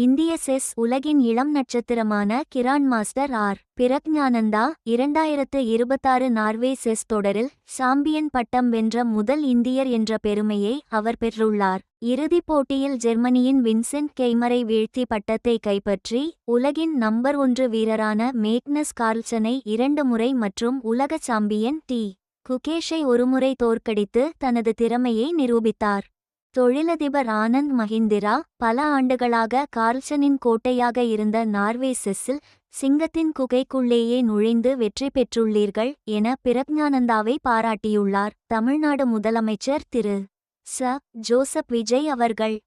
இந்திய செஸ் உலகின் இளம் நட்சத்திரமான grand master R. Praggnanandhaa 2026 Norway chess தொடரில் சாம்பியன் பட்டம் வென்ற முதல் இந்தியர் என்ற பெருமையை அவர் பெற்றுள்ளார். இறுதிப் போட்டியில் ஜெர்மனியின் வின்சென்ட் கெய்மரை வீழ்த்தி பட்டத்தை கைப்பற்றி உலகின் நம்பர் 1 வீரரான மேக்னஸ் கார்ல்சனை 2 முறை மற்றும் உலக சாம்பியன் டி. குகேஷை ஒருமுறை தோற்கடித்து தனது திறமையை நிரூபித்தார். தொழிலதிபர் ஆனந்த் மஹிந்திரா பல ஆண்டுகளாக கார்ல்சனின் கோட்டையாக இருந்த நார்வே செஸ்ஸில் சிங்கத்தின் குகைக்குள்ளேயே நுழைந்து வெற்றி பெற்றுள்ளீர்கள் என பிரக்ஞானந்தாவை பாராட்டியுள்ளார் தமிழ்நாடு முதலமைச்சர் திரு. ச. ஜோசப் விஜய் அவர்கள்.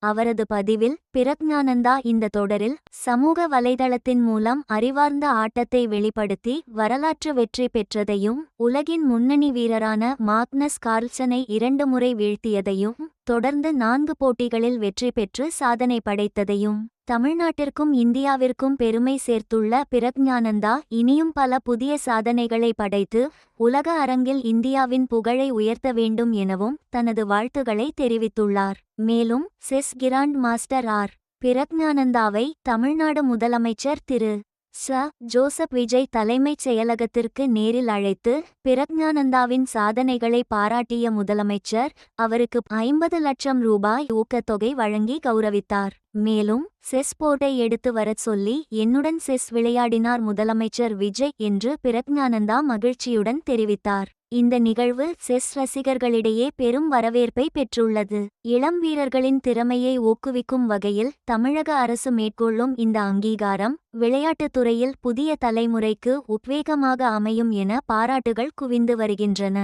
அவரது பதிவில் பிரக்ஞானந்தா இந்த தொடரில் சமூக வலைதளத்தின் மூலம் அறிவார்ந்த ஆட்டத்தை வெளிப்படுத்தி வரலாற்று வெற்றி பெற்றதையும் உலகின் முன்னணி வீரரான மாக்னஸ் கார்ல்சனை 2 முறை வீழ்த்தியதையும் தொடர்ந்து 4 போட்டிகளில் வெற்றி பெற்று சாதனை படைத்ததையும் தமிழ்நாட்டிற்கும் இந்தியாவிற்கும் பெருமை சேர்த்துள்ள பிரக்ஞானந்தா இனியும் பல புதிய சாதனைகளை படைத்து உலக அரங்கில் இந்தியாவின் புகழை உயர்த்த வேண்டும் எனவும் தனது வாழ்த்துக்களை தெரிவித்துள்ளார். மேலும் செஸ் கிராண்ட் மாஸ்டர் ஆர். பிரக்ஞானந்தாவை தமிழ்நாடு முதலமைச்சர் திரு. ச. ஜோசப் விஜய் தலைமைச் செயலகத்திற்கு நேரில் அழைத்து பிரக்ஞானந்தாவின் சாதனைகளை பாராட்டிய முதலமைச்சர் அவருக்கு 50 லட்சம் ரூபாய் ஊக்கத்தொகை வழங்கி கௌரவித்தார். மேலும் செஸ் போர்டை எடுத்து வரச் சொல்லி என்னுடன் செஸ் விளையாடினார் முதலமைச்சர் விஜய் என்று பிரக்ஞானந்தா மகிழ்ச்சியுடன் தெரிவித்தார். இந்த நிகழ்வு செஸ் ரசிகர்களிடையே பெரும் வரவேற்பை பெற்றுள்ளது. இளம் வீரர்களின் திறமையை ஊக்குவிக்கும் வகையில் தமிழக அரசு மேற்கொள்ளும் இந்த அங்கீகாரம் விளையாட்டுத் துறையில் புதிய தலைமுறைக்கு உத்வேகமாக அமையும் என பாராட்டுகள் குவிந்து வருகின்றன.